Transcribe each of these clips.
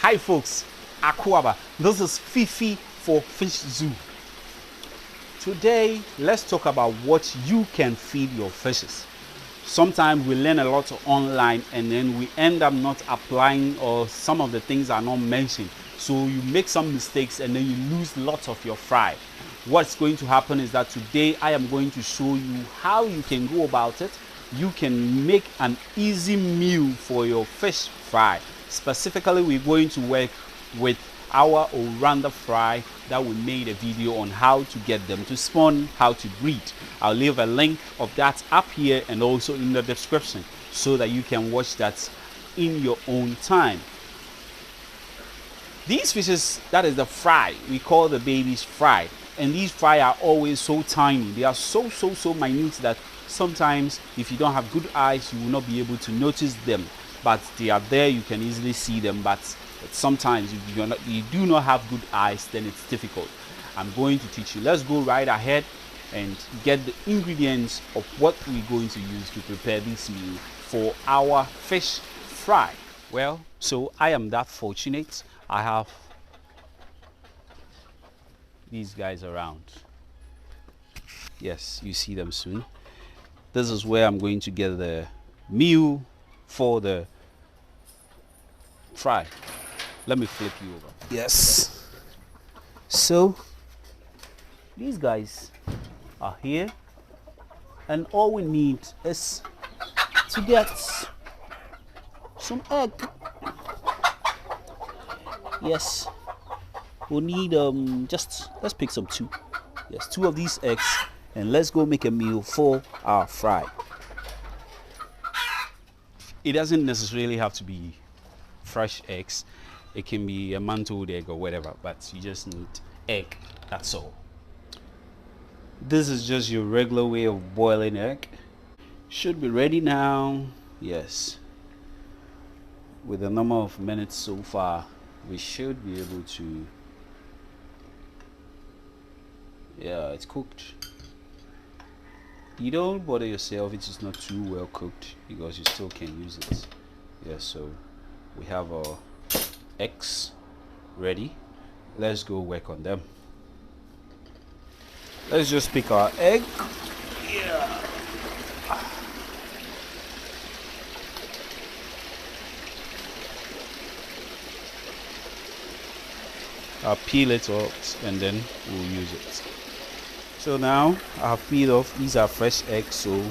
Hi folks, Akwaba. This is Fifi for Fish Zoo. Today, let's talk about what you can feed your fishes. Sometimes we learn a lot online and then we end up not applying, or some of the things are not mentioned. So you make some mistakes and then you lose lots of your fry. What's going to happen is that today I am going to show you how you can go about it. You can make an easy meal for your fish fry. Specifically, we're going to work with our Oranda fry that we made a video on how to get them to spawn, how to breed. I'll leave a link of that up here and also in the description so that you can watch that in your own time. These fishes, that is the fry, we call the babies fry, and these fry are always so tiny. They are so minute that sometimes if you don't have good eyes you will not be able to notice them, but they are there, you can easily see them. But sometimes if you do not have good eyes, then it's difficult. I'm going to teach you. Let's go right ahead and get the ingredients of what we're going to use to prepare this meal for our fish fry. Well, so I am that fortunate. I have these guys around. Yes, you see them soon. This is where I'm going to get the meal for the fry. Let me flip you over. Yes. So these guys are here, and all we need is to get some egg. Yes, we'll need let's pick some two. Yes, 2 of these eggs, and let's go make a meal for our fry. It doesn't necessarily have to be fresh eggs. It can be a mantled egg or whatever, but you just need egg, that's all. This is just your regular way of boiling egg. Should be ready now. Yes, with the number of minutes so far, we should be able to, yeah, it's cooked. You don't bother yourself if it's not too well cooked, because you still can use it. Yeah, so we have our eggs ready. Let's go work on them. Let's just pick our egg. Yeah. I'll peel it off and then we'll use it. So now I have peeled off. These are fresh eggs, so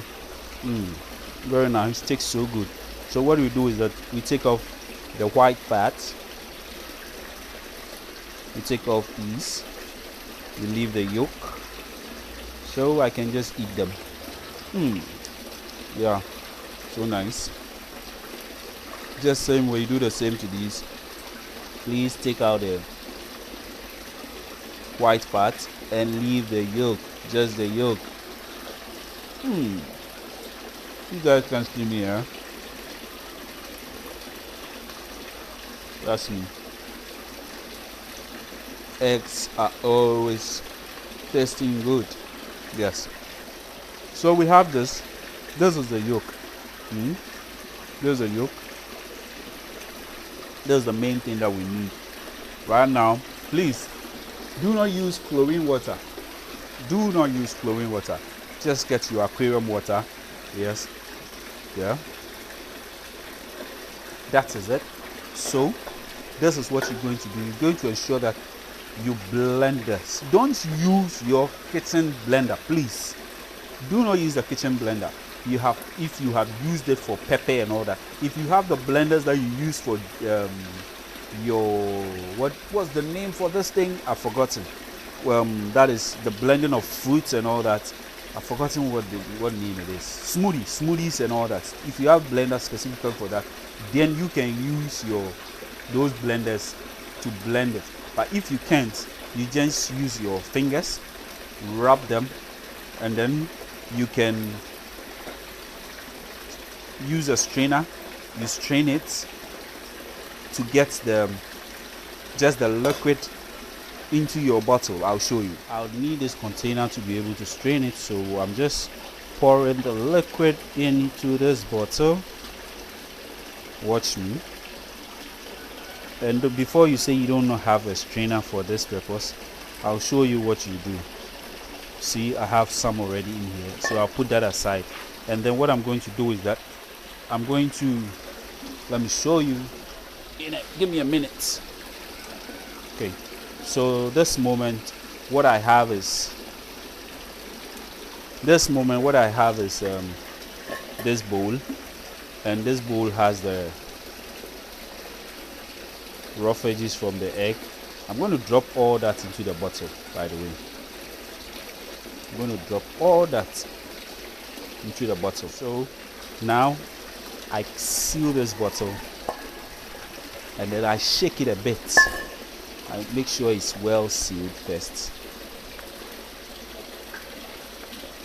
very nice, tastes so good. So what we do is that we take off the white part. We take off these. We leave the yolk, so I can just eat them. Yeah, so nice. Just same way, you do the same to these. Please take out the white part and leave the yolk, just the yolk. You guys can see me, huh? That's me. Eggs are always tasting good. Yes. So we have this. This is the yolk. There's the yolk. This is the main thing that we need right now. Please do not use chlorine water. Do not use chlorine water. Just get your aquarium water. Yes. Yeah. That is it. So this is what you're going to do. You're going to ensure that you blend this. Don't use your kitchen blender, please. Do not use the kitchen blender. If you have used it for pepper and all that. If you have the blenders that you use for your, what was the name for this thing? I've forgotten. That is the blending of fruits and all that. I've forgotten what name it is. Smoothies and all that. If you have blenders specifically for that, then you can use those blenders to blend it. But if you can't, you just use your fingers, rub them, and then you can use a strainer. You strain it to get just the liquid into your bottle. I'll show you. I'll need this container to be able to strain it, so I'm just pouring the liquid into this bottle. Watch me. And before you say you don't have a strainer for this purpose, I'll show you what you do. See, I have some already in here, so I'll put that aside. And then what I'm going to do is that I'm going to, let me show you. Give me a minute. Okay, so this moment what I have is this bowl, and this bowl has the rough edges from the egg. I'm going to drop all that into the bottle, by the way. I'm going to drop all that into the bottle. So now I seal this bottle and then I shake it a bit. I make sure it's well sealed first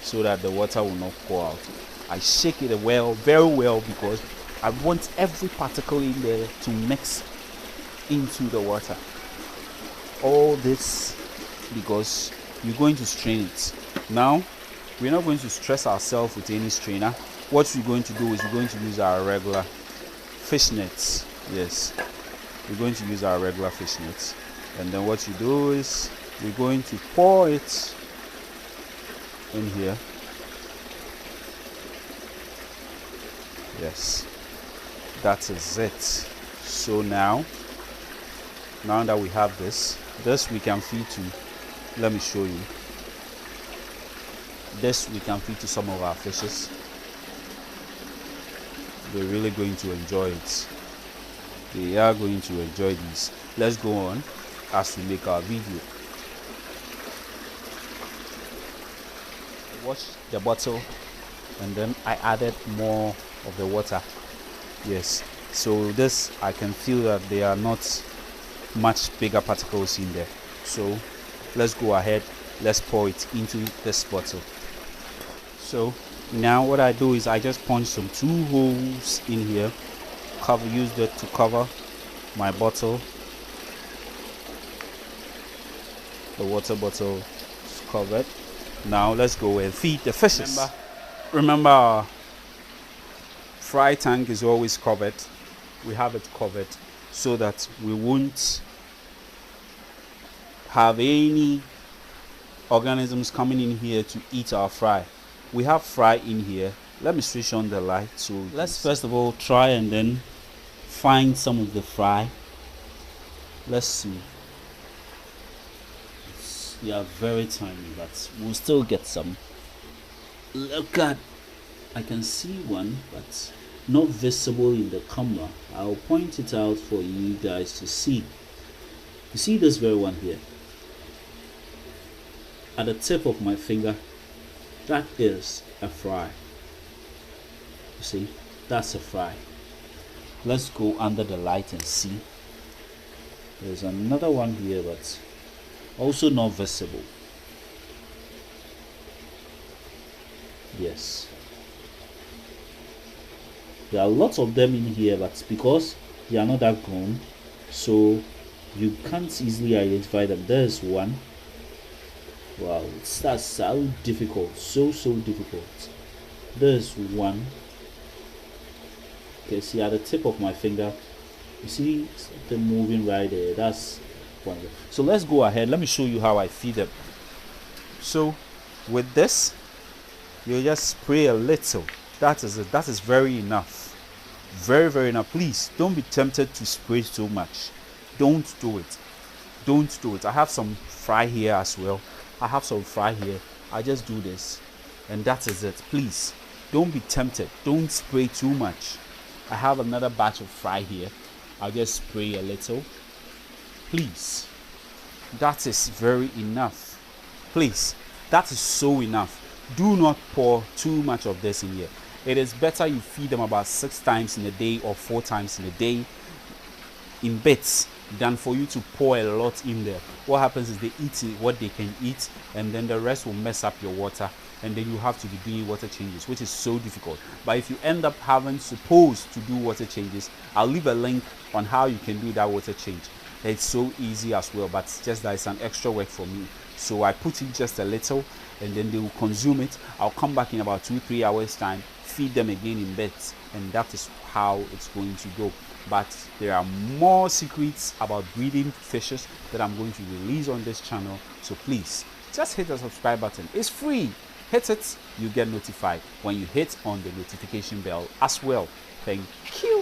so that the water will not pour out. I shake it very well, because I want every particle in there to mix into the water. All this because you're going to strain it. Now we're not going to stress ourselves with any strainer. What we're going to do is we're going to use our regular fish nets. Yes, we're going to use our regular fish nets. And then what you do is we're going to pour it in here. Yes, that is it. So now that we have this we can feed to, let me show you. This we can feed to some of our fishes. They're really going to enjoy it. They are going to enjoy these. Let's go on as we make our video. Wash the bottle, and then I added more of the water. Yes, so this, I can feel that there are not much bigger particles in there. So let's go ahead, let's pour it into this bottle. So now what I do is I just punch some 2 holes in here, use that to cover my bottle. The water bottle is covered. Now let's go and feed the fishes. Remember our fry tank is always covered. We have it covered so that we won't have any organisms coming in here to eat our fry. We have fry in here. Let me switch on the light. So let's first of all try and then find some of the fry. Let's see. They are very tiny, but we'll still get some. Look at, I can see one, but not visible in the camera. I'll point it out for you guys to see. You see this very one here at the tip of my finger? That is a fry. You see, that's a fry. Let's go under the light and see. There's another one here, but also not visible. Yes, there are lots of them in here, but because they are not that grown, so you can't easily identify them. There's one. Wow, that's so difficult, so difficult. There's one. Okay, see at the tip of my finger, you see them moving right there. That's one. So let's go ahead, let me show you how I feed them. So with this, you just spray a little. That is it. That is very enough. Very enough. Please don't be tempted to spray so much. Don't do it. Don't do it. I have some fry here as well. I just do this, and that is it. Please don't be tempted. Don't spray too much. I have another batch of fry here. I'll just spray a little. Please, that is very enough. Please, that is so enough. Do not pour too much of this in here. It is better you feed them about 6 times in a day or 4 times in a day in bits than for you to pour a lot in there. What happens is they eat what they can eat, and then the rest will mess up your water, and then you have to be doing water changes, which is so difficult. But if you end up supposed to do water changes, I'll leave a link on how you can do that water change. It's so easy as well, but just that it's an extra work for me. So I put in just a little, and then they will consume it. I'll come back in about 2-3 hours time, feed them again in beds, and that is how it's going to go. but there are more secrets about breeding fishes that I'm going to release on this channel. So please just hit the subscribe button. It's free. Hit it, you get notified when you hit on the notification bell as well. Thank you.